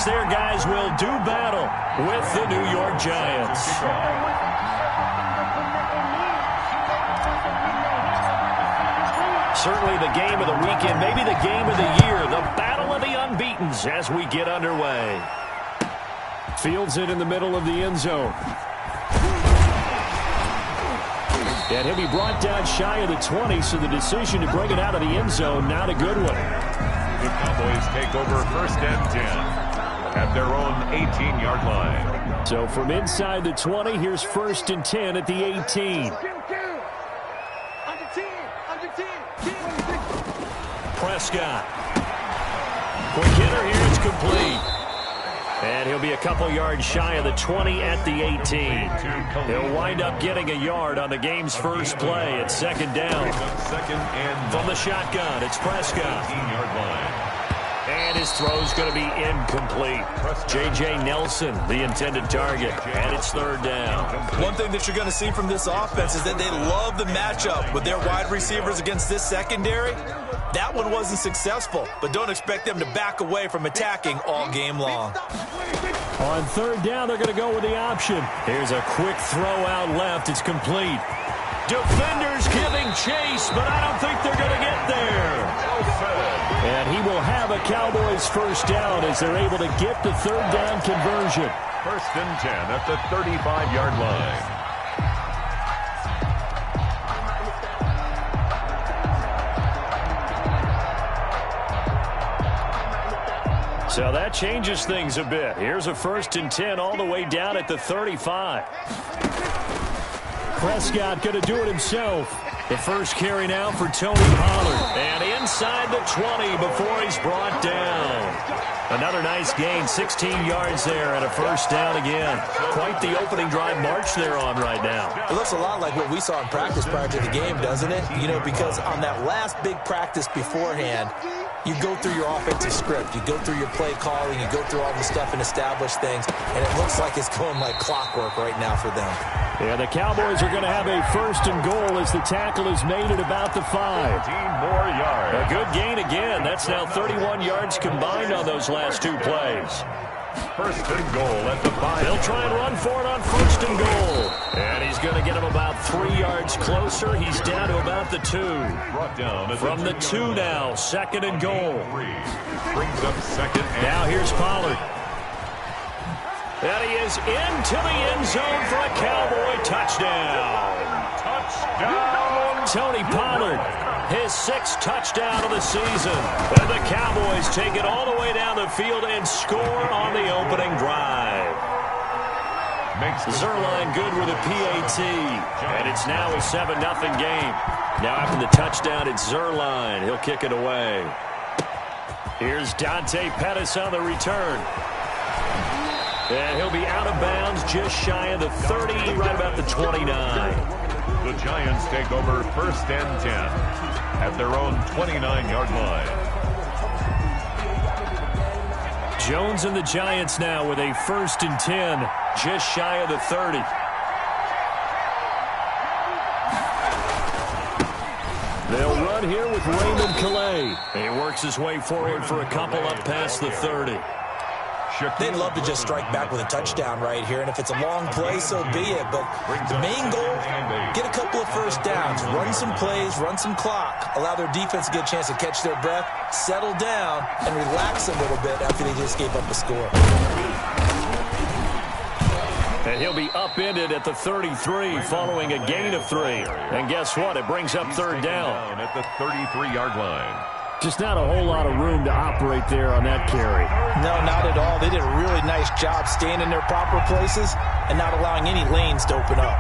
their guys will do battle with the New York Giants. Certainly the game of the weekend, maybe the game of the year, the battle of the unbeatens as we get underway. Fields it in the middle of the end zone. And he'll be brought down shy of the 20, so the decision to bring it out of the end zone, not a good one. The Cowboys take over 1st and 10 at their own 18-yard line. So from inside the 20, here's 1st and 10 at the 18. Prescott. Quick hitter here, it's complete. And he'll be a couple yards shy of the 20 at the 18. He'll wind up getting a yard on the game's first play at 2nd down. From the shotgun, it's Prescott. And his throw's going to be incomplete. J.J. Nelson, the intended target, and it's 3rd down. One thing that you're going to see from this offense is that they love the matchup with their wide receivers against this secondary. That one wasn't successful, but don't expect them to back away from attacking all game long. On 3rd down, they're going to go with the option. Here's a quick throw out left. It's complete. Defenders giving chase, but I don't think they're going to get there. And he will have a Cowboys 1st down as they're able to get the 3rd down conversion. 1st and 10 at the 35-yard line. So that changes things a bit. Here's a 1st and 10 all the way down at the 35. Prescott going to do it himself. The first carry now for Tony Pollard. And inside the 20 before he's brought down. Another nice gain, 16 yards there and a 1st down again. Quite the opening drive march they're on right now. It looks a lot like what we saw in practice prior to the game, doesn't it? You know, because on that last big practice beforehand, you go through your offensive script. You go through your play calling. You go through all the stuff and establish things. And it looks like it's going like clockwork right now for them. Yeah, the Cowboys are going to have a 1st and goal as the tackle is made at about the 5. 15 more yards. A good gain again. That's now 31 yards combined on those last 2 plays. 1st and goal at the 5. They'll try and run for it on 1st and goal. And he's going to get him about 3 yards closer. He's down to about the 2. Brought down from the 2 now, 2nd and goal. Brings up 2nd and now here's Pollard. And he is into the end zone for a Cowboy touchdown. touchdown. Tony Pollard, his 6th touchdown of the season. And the Cowboys take it all the way down the field and score on the opening drive. Zerline good with a PAT. And it's now a 7-0 game. Now after the touchdown, it's Zerline. He'll kick it away. Here's Dante Pettis on the return. And he'll be out of bounds just shy of the 30, right about the 29. The Giants take over 1st and 10 at their own 29-yard line. Jones and the Giants now with a 1st and 10, just shy of the 30. They'll run here with Raymond Calais. He works his way forward for a couple up past the 30. They'd love to just strike back with a touchdown right here, and if it's a long play, so be it. But the main goal, get a couple of 1st downs, run some plays, run some clock, allow their defense to get a chance to catch their breath, settle down, and relax a little bit after they just gave up a score. And he'll be upended at the 33 following a gain of 3. And guess what? It brings up 3rd down. At the 33-yard line. Just not a whole lot of room to operate there on that carry. No, not at all. They did a really nice job staying in their proper places and not allowing any lanes to open up.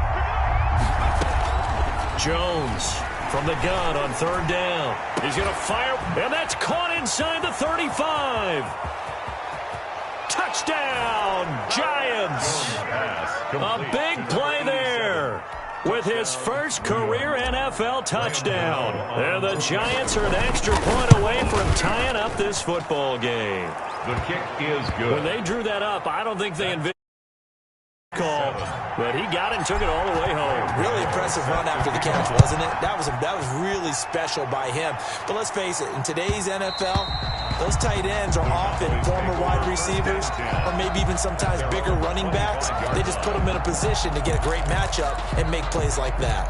Jones from the gun on 3rd down. He's going to fire, and that's caught inside the 35. Touchdown, Giants. A big play there with his first career NFL touchdown. And the Giants are an extra point away from tying up this football game. The kick is good. When they drew that up, I don't think they envisioned call. But he got it and took it all the way home. Really impressive run after the catch, wasn't it? That was really special by him. But let's face it, in today's NFL, those tight ends are often former wide receivers or maybe even sometimes bigger running backs. They just put them in a position to get a great matchup and make plays like that.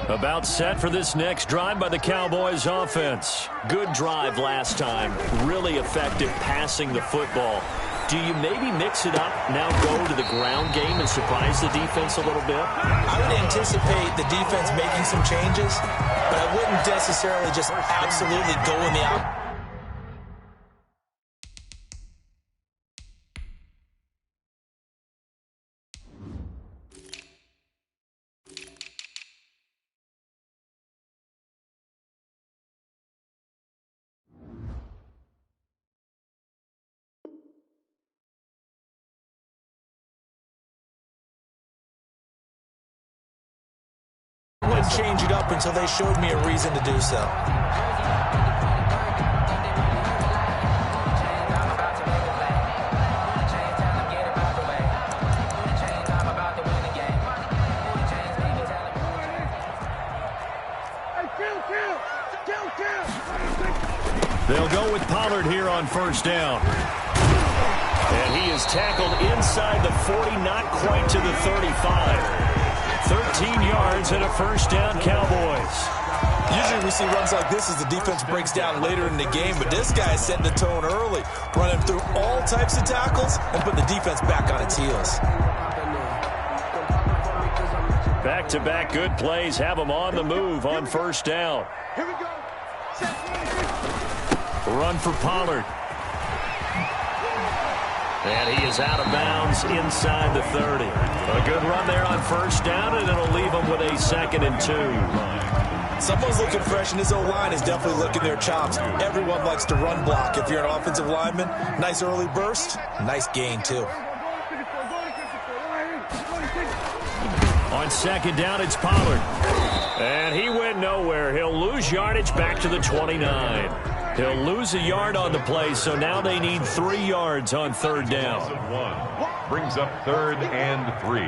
About set for this next drive by the Cowboys offense. Good drive last time. Really effective passing the football. Do you maybe mix it up, now go to the ground game and surprise the defense a little bit? I would anticipate the defense making some changes, but I wouldn't necessarily just absolutely go in the out. Wouldn't change it up until they showed me a reason to do so. They'll go with Pollard here on first down. And he is tackled inside the 40, not quite to the 35. 13 yards and a first down, Cowboys. Usually we see runs like this as the defense breaks down later in the game, but this guy is setting the tone early, running through all types of tackles and putting the defense back on its heels. Back-to-back good plays have them on the move on first down. Here we go. Run for Pollard. And he is out of bounds inside the 30. A good run there on first down, and it'll leave them with a 2nd and 2. Someone's looking fresh, and his O-line is definitely licking their chops. Everyone likes to run block. If you're an offensive lineman, nice early burst, nice gain, too. On second down, it's Pollard. And he went nowhere. He'll lose yardage back to the 29. He'll lose a yard on the play, so now they need 3 yards on third down. Brings up 3rd and 3.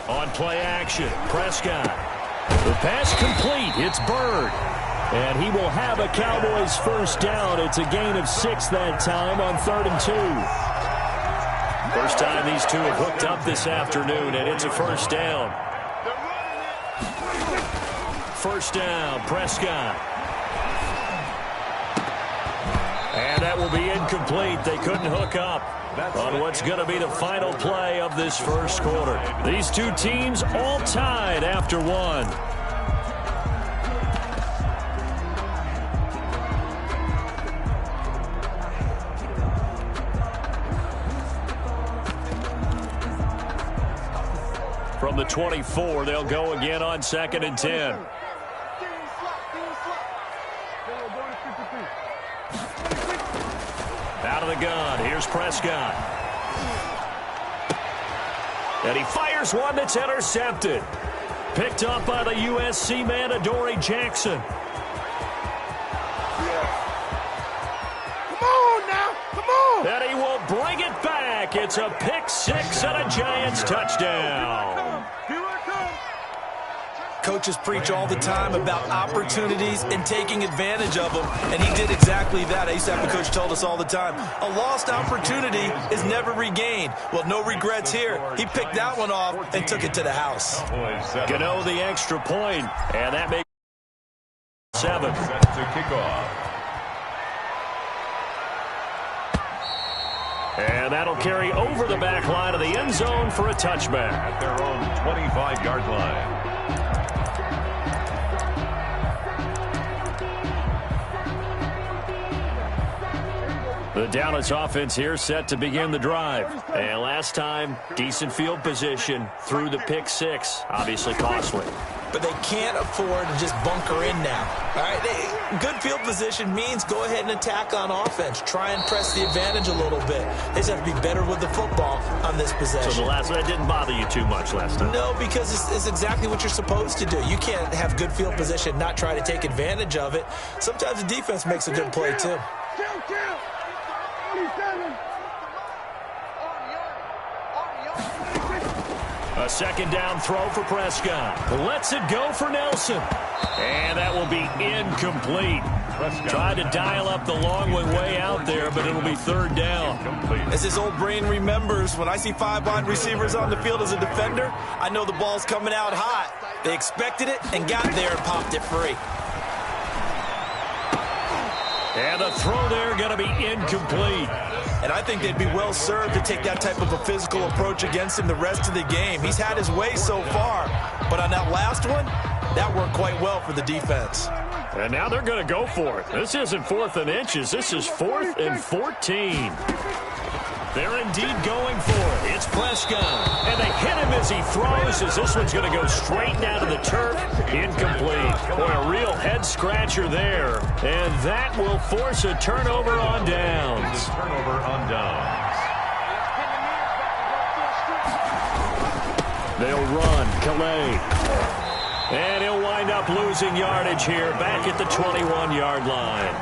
On play action, Prescott. The pass complete. It's Bird. And he will have a Cowboys first down. It's a gain of 6 that time on 3rd and 2. First time these two have hooked up this afternoon, and it's a first down. First down, Prescott. And that will be incomplete. They couldn't hook up on what's going to be the final play of this first quarter. These two teams all tied after one. From the 24, they'll go again on 2nd and 10. Out of the gun, here's Prescott. And he fires one that's intercepted. Picked up by the USC man, Adoree Jackson. Come on now, come on. And he will bring it back. It's a pick 6 and a Giants touchdown. Coaches preach all the time about opportunities and taking advantage of them, and he did exactly that. I used to have a coach told us all the time, a lost opportunity is never regained. Well, no regrets here. He picked that one off and took it to the house. Gano the extra point, and that makes 7. Set to kick off. And that'll carry over the back line of the end zone for a touchback. At their own 25-yard line. The Dallas offense here set to begin the drive. And last time, decent field position through the pick 6. Obviously costly. but they can't afford to just bunker in now. All right, good field position means go ahead and attack on offense. Try and press the advantage a little bit. They just have to be better with the football on this possession. So that didn't bother you too much last time? No, because it's exactly what you're supposed to do. You can't have good field position, not try to take advantage of it. Sometimes the defense makes a good play, too. A second down throw for Prescott. Lets it go for Nelson. And that will be incomplete. Tried to dial up the long way out there, but it'll be third down. As his old brain remembers, when I see 5 wide receivers on the field as a defender, I know the ball's coming out hot. They expected it and got there and popped it free. And the throw there going to be incomplete. And I think they'd be well served to take that type of a physical approach against him the rest of the game. He's had his way so far, but on that last one, that worked quite well for the defense. And now they're going to go for it. This isn't 4th and inches. This is 4th and 14. They're indeed going for it. It's Prescott. And they hit him as he throws, as this one's going to go straight down to the turf. Incomplete. Boy, a real head-scratcher there. And that will force a turnover on downs. Turnover on downs. They'll run. Calais. And he'll wind up losing yardage here back at the 21-yard line.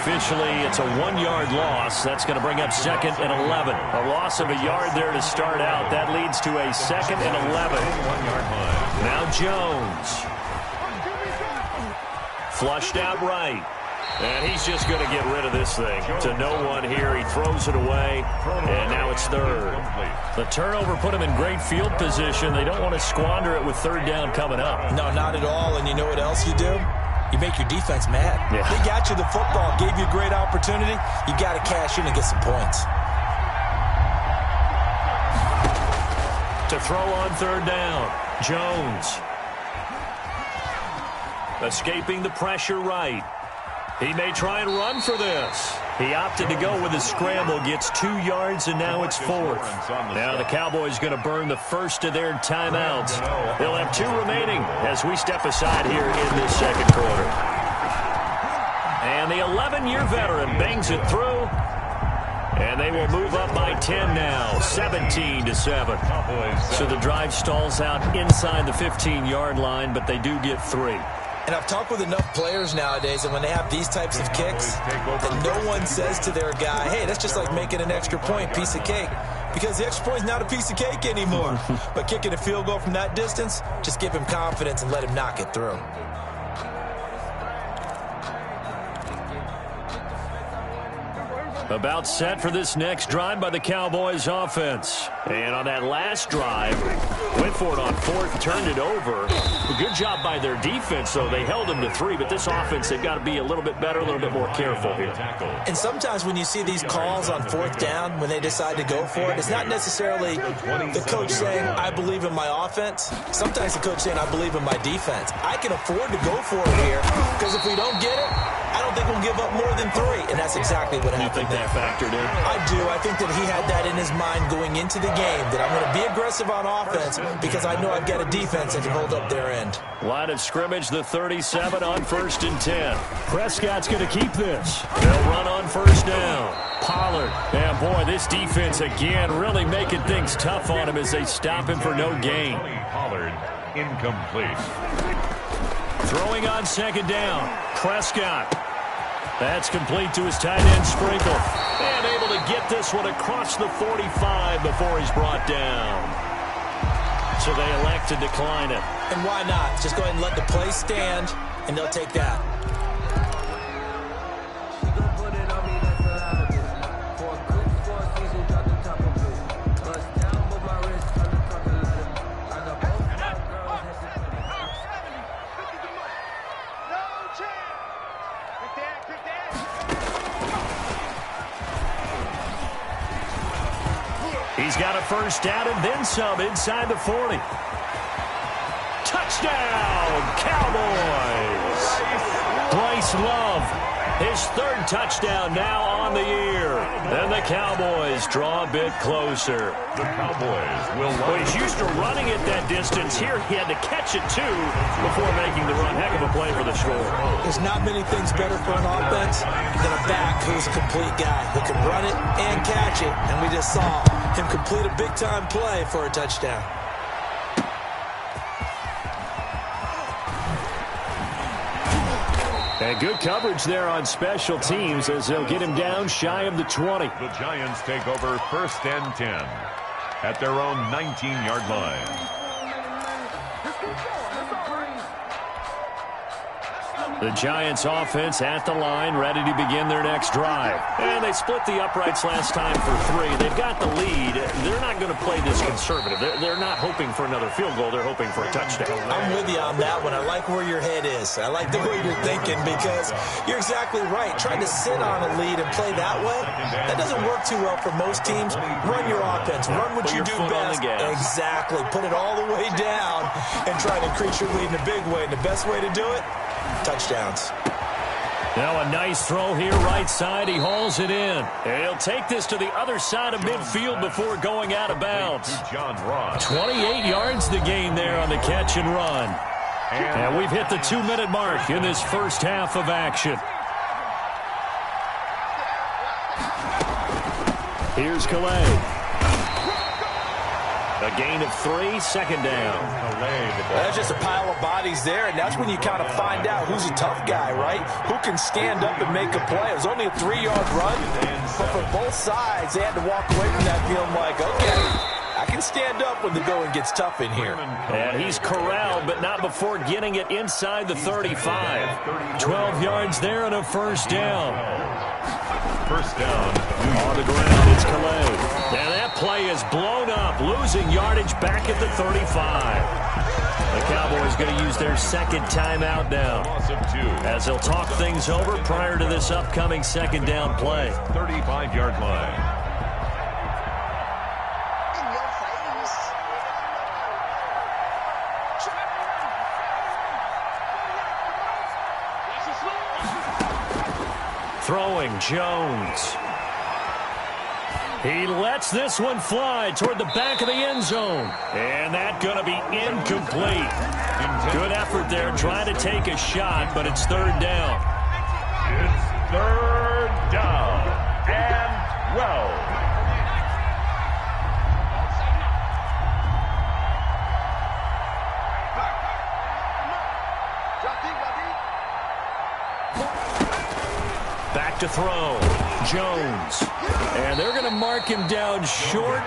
Officially, it's a 1-yard loss. That's going to bring up 2nd and 11. A loss of a yard there to start out. That leads to a 2nd and 11. Now Jones. Flushed out right. And he's just going to get rid of this thing to no one here. He throws it away, and now it's third. The turnover put him in great field position. They don't want to squander it with third down coming up. No, not at all. And you know what else you do? You make your defense mad. Yeah. They got you the football, gave you a great opportunity. You got to cash in and get some points. To throw on third down, Jones. Escaping the pressure right. He may try and run for this. He opted to go with his scramble, gets 2 yards, and now it's 4th. Now the Cowboys going to burn the first of their timeouts. They'll have 2 remaining as we step aside here in this second quarter. And the 11-year veteran bangs it through. And they will move up by 10 now, 17-7. So the drive stalls out inside the 15-yard line, but they do get 3. And I've talked with enough players nowadays, and when they have these types of kicks, and no one says to their guy, hey, that's just like making an extra point, piece of cake. Because the extra point is not a piece of cake anymore. But kicking a field goal from that distance, just give him confidence and let him knock it through. About set for this next drive by the Cowboys offense. And on that last drive, went for it on 4th, turned it over. A good job by their defense, though. They held them to 3, but this offense, they've got to be a little bit better, a little bit more careful here. And sometimes when you see these calls on 4th down, when they decide to go for it, it's not necessarily the coach saying, I believe in my offense. Sometimes the coach saying, I believe in my defense. I can afford to go for it here, because if we don't get it, I don't think we'll give up more than 3, and that's exactly what happened. You think that factored in? I do. I think that he had that in his mind going into the game, that I'm going to be aggressive on offense because I know I've got a defense that can hold up their end. Line of scrimmage, the 37 on 1st and 10. Prescott's going to keep this. They'll run on 1st down. Pollard. And boy, this defense again really making things tough on him as they stop him for no gain. Pollard, incomplete. Throwing on 2nd down. Prescott. That's complete to his tight end, Sprinkle. And able to get this one across the 45 before he's brought down. So they elect to decline it. And why not? Just go ahead and let the play stand, and they'll take that. He's got a 1st down and then some inside the 40. Touchdown, Cowboys! Bryce Love His third touchdown now on the year. And the Cowboys draw a bit closer. The Cowboys will Well, he's used to running it that distance. Here he had to catch it, too, before making the run. Heck of a play for the score. There's not many things better for an offense than a back who's a complete guy who can run it and catch it. And we just saw him complete a big-time play for a touchdown. And good coverage there on special teams as they'll get him down shy of the 20. The Giants take over 1st and 10 at their own 19-yard line. The Giants offense at the line, ready to begin their next drive. And they split the uprights last time for 3. They've got the lead. They're not going to play this conservative. They're not hoping for another field goal. They're hoping for a touchdown. I'm with you on that one. I like where your head is. I like the way you're thinking because you're exactly right. Trying to sit on a lead and play that way, that doesn't work too well for most teams. Run your offense. Run what you do best. Exactly. Put it all the way down and try to increase your lead in a big way. And the best way to do it, touchdowns. Now a nice throw here right side. He hauls it in. And he'll take this to the other side of midfield before going out of bounds. 28 yards the gain there on the catch and run. And we've hit the 2-minute mark in this first half of action. Here's G.O.A.T. A gain of 3, second down. That's just a pile of bodies there, and that's when you kind of find out who's a tough guy, right? Who can stand up and make a play. It was only a 3-yard run, but for both sides, they had to walk away from that feeling like, okay, I can stand up when the going gets tough in here. And he's corralled, but not before getting it inside the 35. 12 yards there and a first down. First down. On the ground, it's G.O.A.T. And that play is blown up, losing yardage back at the 35. The Cowboys going to use their second timeout now as they'll talk things over prior to this upcoming second down play. 35-yard line. Throwing Jones. He lets this one fly toward the back of the end zone. And that's going to be incomplete. Good effort there trying to take a shot, but it's third down. It's third down. And well. Back to throw. Jones. And they're going to mark him down short,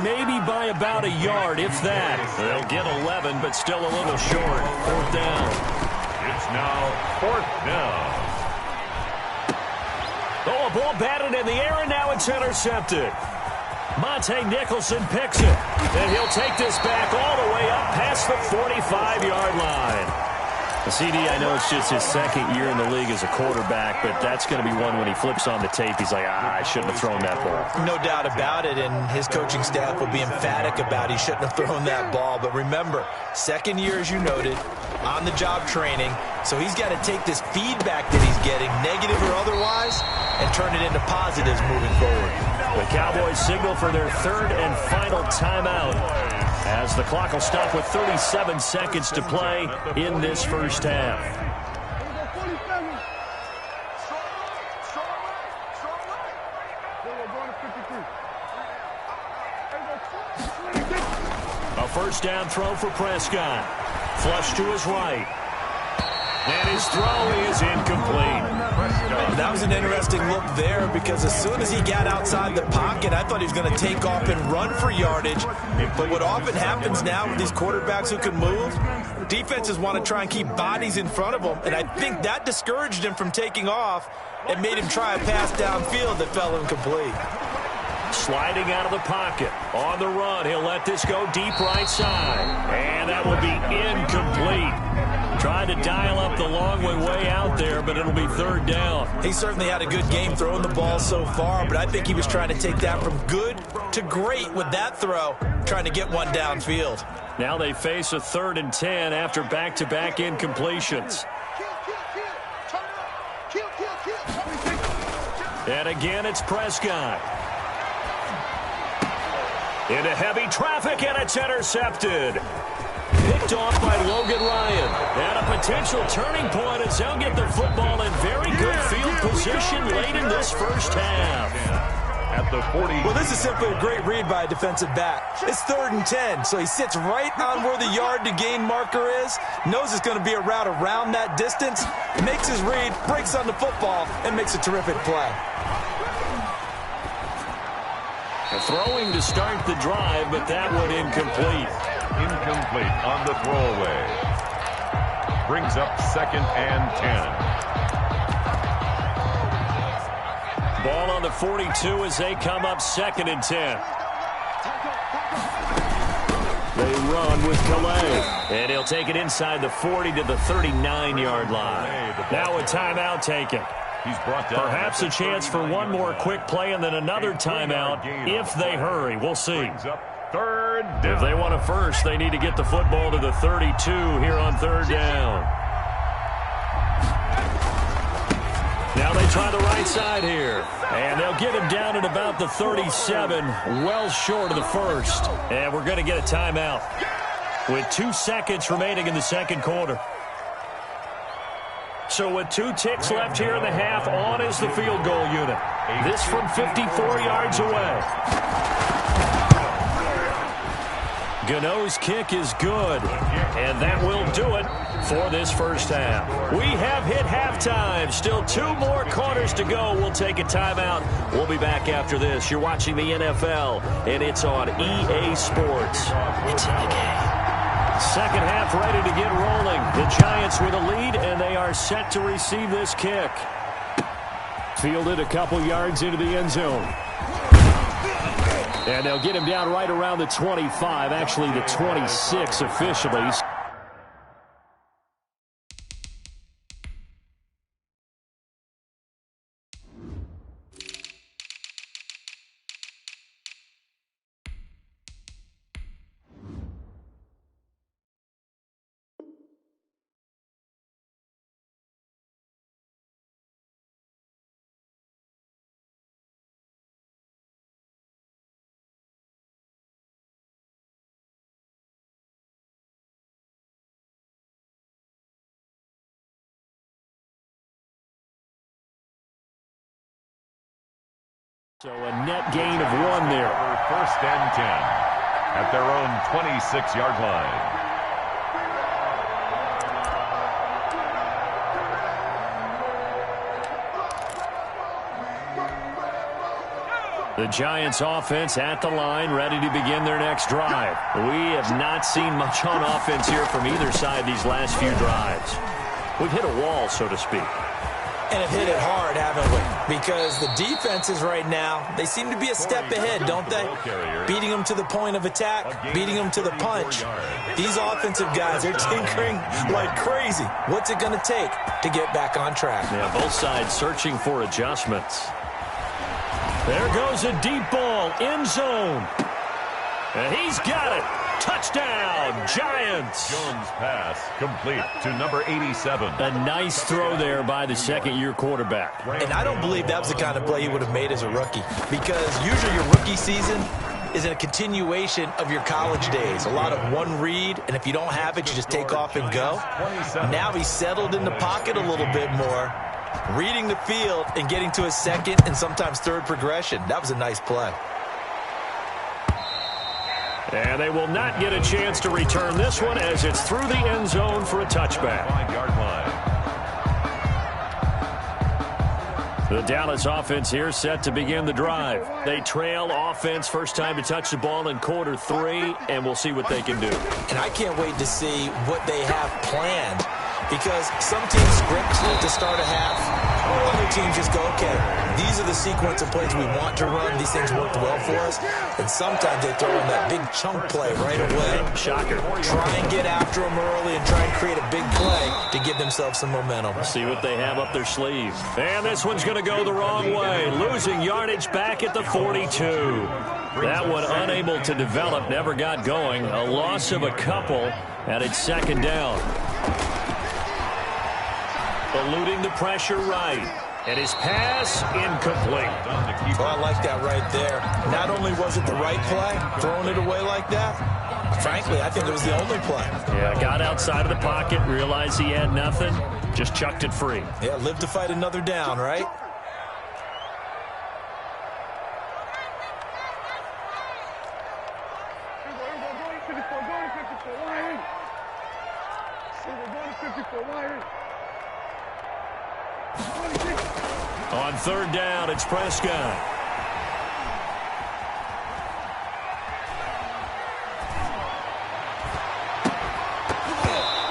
maybe by about a yard, if that. They'll get 11, but still a little short. Fourth down. It's now fourth down. Oh, a ball batted in the air, and now it's intercepted. Monte Nicholson picks it. And he'll take this back all the way up past the 45-yard line. CD, I know it's just his second year in the league as a quarterback, but that's going to be one when he flips on the tape, he's like, I shouldn't have thrown that ball. No doubt about it, and his coaching staff will be emphatic about he shouldn't have thrown that ball. But remember, second year, as you noted, on-the-job training, so he's got to take this feedback that he's getting, negative or otherwise, and turn it into positives moving forward. The Cowboys signal for their third and final timeout, as the clock will stop with 37 seconds to play in this first half. A first down throw for Prescott. Flush to his right. And his throw is incomplete. That was an interesting look there because as soon as he got outside the pocket, I thought he was going to take off and run for yardage. But what often happens now with these quarterbacks who can move, defenses want to try and keep bodies in front of them. And I think that discouraged him from taking off and made him try a pass downfield that fell incomplete. Sliding out of the pocket. On the run, he'll let this go deep right side. And that will be incomplete. Trying to dial up the long way out there, but it'll be third down. He certainly had a good game throwing the ball so far, but I think he was trying to take that from good to great with that throw, trying to get one downfield. Now they face a 3rd and 10 after back-to-back incompletions. And again, it's Prescott. Into heavy traffic, and it's intercepted. Picked off by Logan Ryan. And a potential turning point as they'll get the football in very good field position late in this first half. At the 40. Well, this is simply a great read by a defensive back. It's 3rd and 10, so he sits right on where the yard-to-gain marker is, knows it's going to be a route around that distance, makes his read, breaks on the football, and makes a terrific play. Throwing to start the drive, but that one incomplete. Incomplete on the throwaway. Brings up 2nd and 10. Ball on the 42 as they come up 2nd and 10. They run with Calais. And he'll take it inside the 40 to the 39-yard line. Now a timeout taken. He's brought down. Perhaps a chance for one more quick play and then another timeout if they hurry. We'll see. Third down. If they want a first, they need to get the football to the 32 here on 3rd down. Now they try the right side here. And they'll get him down at about the 37, well short of the first. And we're going to get a timeout with 2 seconds remaining in the second quarter. So with 2 ticks left here in the half, on is the field goal unit. This from 54 yards away. Gano's kick is good, and that will do it for this first half. We have hit halftime. Still 2 more quarters to go. We'll take a timeout. We'll be back after this. You're watching the NFL, and it's on EA Sports. It's in the game. Second half ready to get rolling. The Giants with a lead, and they are set to receive this kick. Fielded a couple yards into the end zone. And they'll get him down right around the 25, actually the 26 officially. So a net gain of 1 there. 1st and 10 at their own 26-yard line. The Giants offense at the line, ready to begin their next drive. We have not seen much on offense here from either side these last few drives. We've hit a wall, so to speak. And have hit it hard, haven't we? Because the defenses right now, they seem to be a step ahead, don't they? Beating them to the point of attack, beating them to the punch. These offensive guys are tinkering like crazy. What's it going to take to get back on track? Yeah, both sides searching for adjustments. There goes a deep ball, end zone. And he's got it. Touchdown, Giants. Jones' pass complete to number 87. A nice throw there by the second-year quarterback. And I don't believe that was the kind of play he would have made as a rookie, because usually your rookie season is a continuation of your college days. A lot of one read, and if you don't have it, you just take off and go. Now he's settled in the pocket a little bit more, reading the field and getting to his second and sometimes third progression. That was a nice play. And they will not get a chance to return this one as it's through the end zone for a touchback. 5-yard line. The Dallas offense here set to begin the drive. They trail offense, first time to touch the ball in quarter 3, and we'll see what they can do. And I can't wait to see what they have planned, because some teams script to start a half. Other teams just go, okay, these are the sequence of plays we want to run. These things worked well for us. And sometimes they throw in that big chunk play right away. Shocker. Try and get after them early and try and create a big play to give themselves some momentum. See what they have up their sleeve. And this one's going to go the wrong way. Losing yardage back at the 42. That one unable to develop, never got going. A loss of a couple, and it's second down. Eluding the pressure right. And his pass incomplete. Oh, I like that right there. Not only was it the right play, throwing it away like that, frankly, I think it was the only play. Yeah, got outside of the pocket, realized he had nothing, just chucked it free. Yeah, live to fight another down, right? On third down, it's Prescott.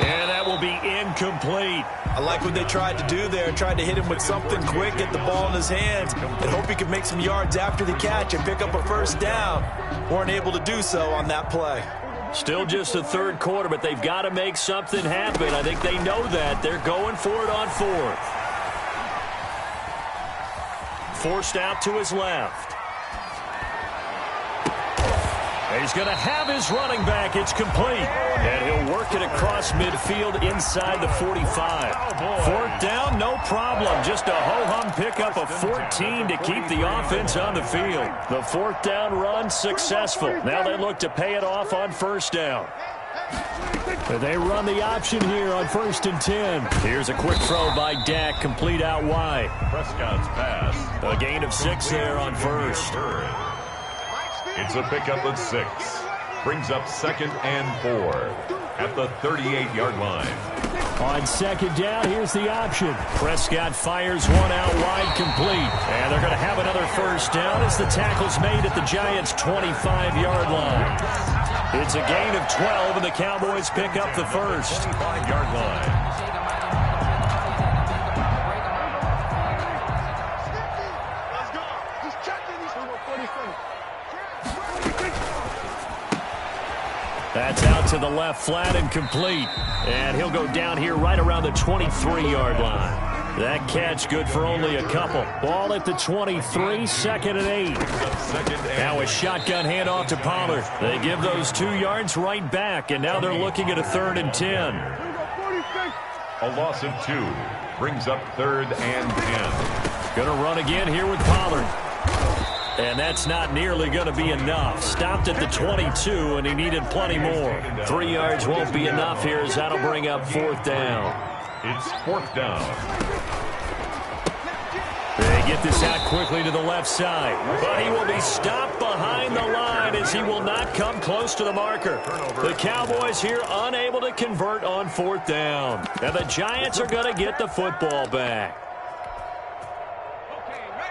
And that will be incomplete. I like what they tried to do there. Tried to hit him with something quick, get the ball in his hands, and hope he could make some yards after the catch and pick up a first down. Weren't able to do so on that play. Still just the third quarter, but they've got to make something happen. I think they know that. They're going for it on fourth. Forced out to his left. He's going to have his running back. It's complete. And he'll work it across midfield inside the 45. Fourth down, no problem. Just a ho-hum pickup of 14 to keep the offense on the field. The fourth down run successful. Now they look to pay it off on first down. They run the option here on 1st and 10. Here's a quick throw by Dak, complete out wide. Prescott's pass. A gain of 6 there on first. It's a pickup of 6. Brings up 2nd and 4 at the 38-yard line. On second down, here's the option. Prescott fires one out wide, complete. And they're going to have another first down as the tackle's made at the Giants' 25-yard line. It's a gain of 12, and the Cowboys pick up the first. 25-yard line. That's out to the left flat and complete. And he'll go down here right around the 23-yard line. That catch good for only a couple. Ball at the 23, 2nd and 8. Now a shotgun handoff to Pollard. They give those 2 yards right back, and now they're looking at a 3rd and 10. A loss of 2 brings up 3rd and 10. Going to run again here with Pollard. And that's not nearly going to be enough. Stopped at the 22, and he needed plenty more. 3 yards won't be enough here as that'll bring up 4th down. It's 4th down. They get this out quickly to the left side. But he will be stopped behind the line as he will not come close to the marker. The Cowboys here unable to convert on 4th down. And the Giants are going to get the football back.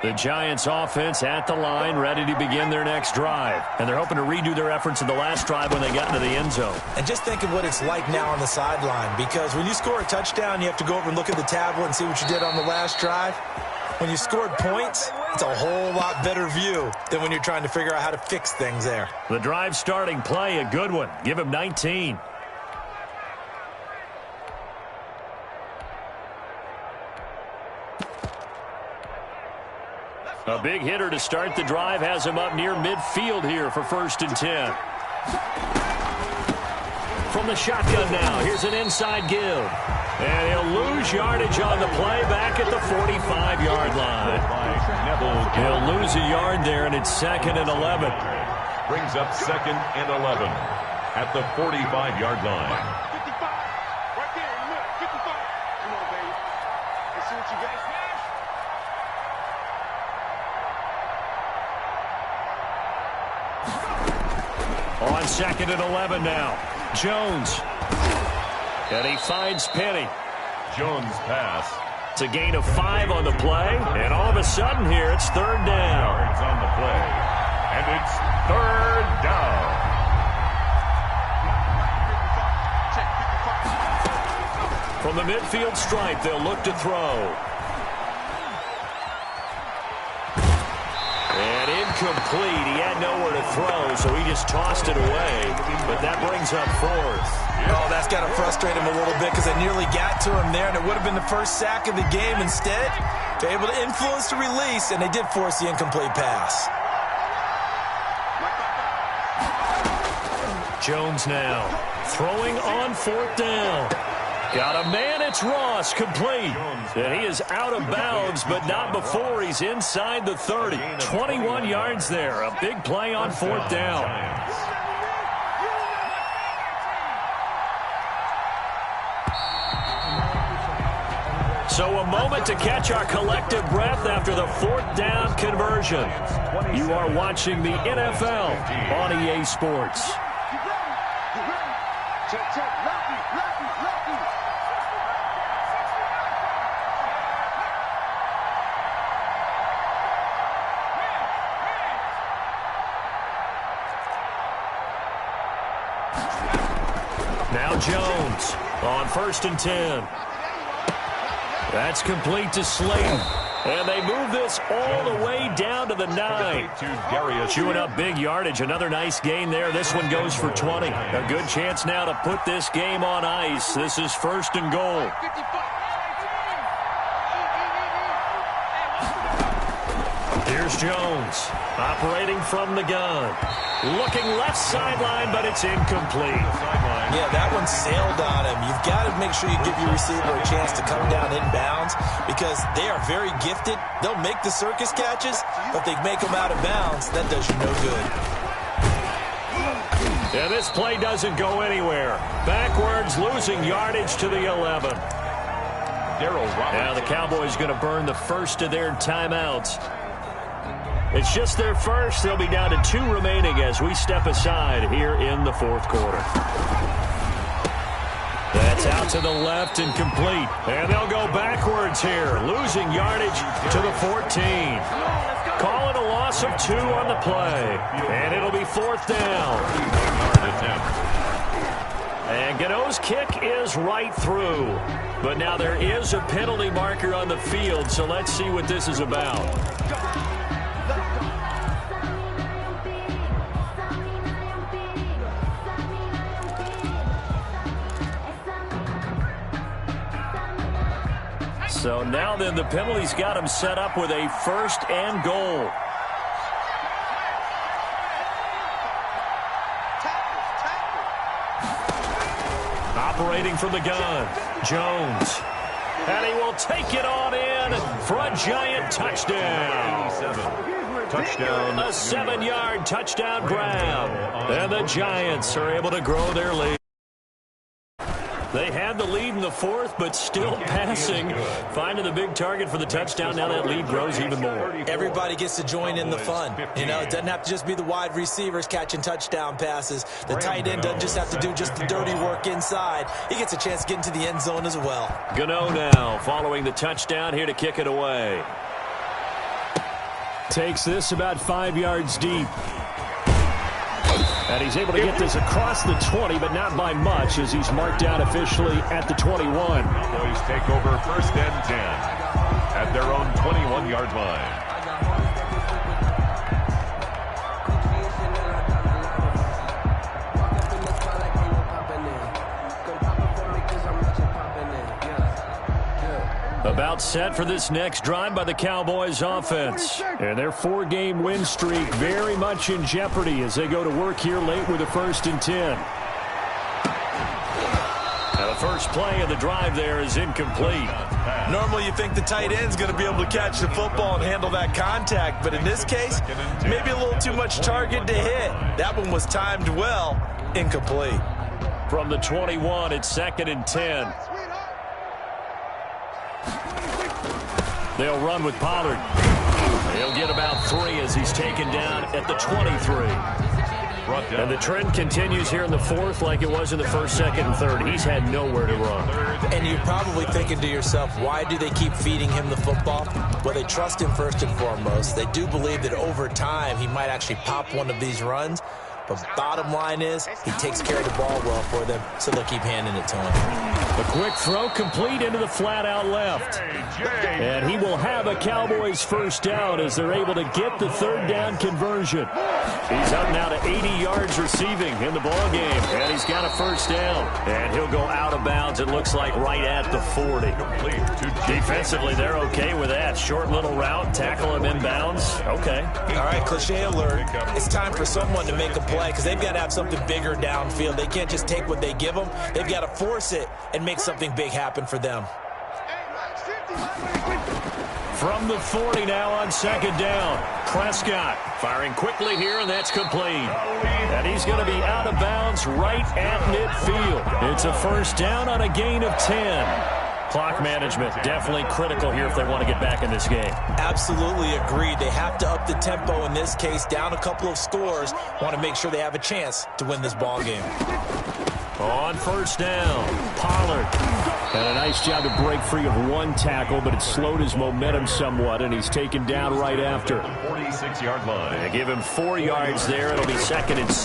The Giants offense at the line, ready to begin their next drive. And they're hoping to redo their efforts in the last drive when they got into the end zone. And just think of what it's like now on the sideline, because when you score a touchdown, you have to go over and look at the tablet and see what you did on the last drive. When you scored points, it's a whole lot better view than when you're trying to figure out how to fix things there. The drive starting play, a good one. Give him 19. A big hitter to start the drive has him up near midfield here for 1st and 10. From the shotgun now, here's an inside give. And he'll lose yardage on the play back at the 45-yard line. He'll lose a yard there, and it's 2nd and 11. Brings up 2nd and 11 at the 45-yard line. 55. Right there in the middle. 55. Come on, baby. Let's see what you got. On 2nd and 11 now. Jones. And he finds Penny. Jones' pass. It's a gain of 5 on the play. And all of a sudden here, it's 3rd down. Yards on the play. And it's 3rd down. From the midfield stripe, they'll look to throw. And incomplete. He had nowhere to throw, so he just tossed it away. But that brings up 4th. Oh, that's got to frustrate him a little bit because they nearly got to him there, and it would have been the first sack of the game. Instead, they're able to influence the release, and they did force the incomplete pass. Jones now throwing on 4th down. Got a man, it's Ross, complete. And he is out of bounds, but not before he's inside the 30. 21 yards there, a big play on fourth down. So a moment to catch our collective breath after the fourth down conversion. You are watching the NFL on EA Sports. Now Jones on 1st and 10. That's complete to Slayton. And they move this all the way down to the 9. Chewing up big yardage. Another nice gain there. This one goes for 20. A good chance now to put this game on ice. This is 1st and goal. Here's Jones operating from the gun. Looking left sideline, but it's incomplete. Yeah, that one sailed on him. You've got to make sure you give your receiver a chance to come down inbounds because they are very gifted. They'll make the circus catches, but if they make them out of bounds, that does you no good. And this play doesn't go anywhere. Backwards, losing yardage to the 11. Now the Cowboys going to burn the first of their timeouts. It's just their first. They'll be down to 2 remaining as we step aside here in the fourth quarter. That's out to the left and complete. And they'll go backwards here, losing yardage to the 14. Calling a loss of 2 on the play. And it'll be 4th down. And Gano's kick is right through. But now there is a penalty marker on the field, so let's see what this is about. So now then the penalty's got him set up with a 1st and goal. Operating from the gun, Jones. And he will take it on in for a giant touchdown. Touchdown. A 7-yard touchdown grab. And the Giants are able to grow their lead. They had the lead in the 4th, but still passing. Finding the big target for the touchdown. Now that lead grows even more. Everybody gets to join in the fun. You know, it doesn't have to just be the wide receivers catching touchdown passes. The tight end doesn't just have to do just the dirty work inside. He gets a chance to get into the end zone as well. Gano now following the touchdown here to kick it away. Takes this about 5 yards deep. And he's able to get this across the 20, but not by much as he's marked down officially at the 21. Boys take over 1st and 10 at their own 21-yard line. About set for this next drive by the Cowboys offense. And their 4-game win streak very much in jeopardy as they go to work here late with a 1st and 10. Now the first play of the drive there is incomplete. Normally you think the tight end's going to be able to catch the football and handle that contact, but in this case, maybe a little too much target to hit. That one was timed well, incomplete. From the 21, it's 2nd and 10. They'll run with Pollard. He'll get about 3 as he's taken down at the 23. And the trend continues here in the 4th like it was in the 1st, 2nd, and 3rd. He's had nowhere to run. And you're probably thinking to yourself, why do they keep feeding him the football? Well, they trust him first and foremost. They do believe that over time he might actually pop one of these runs. But bottom line is, he takes care of the ball well for them, so they'll keep handing it to him. A quick throw complete into the flat out left. And he will have a Cowboys 1st down as they're able to get the 3rd down conversion. He's up now to 80 yards receiving in the ballgame. And he's got a 1st down. And he'll go out of bounds, it looks like, right at the 40. Defensively, they're okay with that. Short little route, tackle him inbounds. Okay. All right, cliche alert. It's time for someone to make a play because they've got to have something bigger downfield. They can't just take what they give them. They've got to force it and make something big happen for them. From the 40 now on second down. Prescott firing quickly here, and that's complete. And he's going to be out of bounds right at midfield. It's a first down on a gain of 10. Clock management definitely critical here if they want to get back in this game. Absolutely agreed. They have to up the tempo in this case, down a couple of scores. Want to make sure they have a chance to win this ball game. On first down, Pollard had a nice job to break free of one tackle, but it slowed his momentum somewhat, and he's taken down right after. 46-yard line. They give him 4 yards there. It'll be second and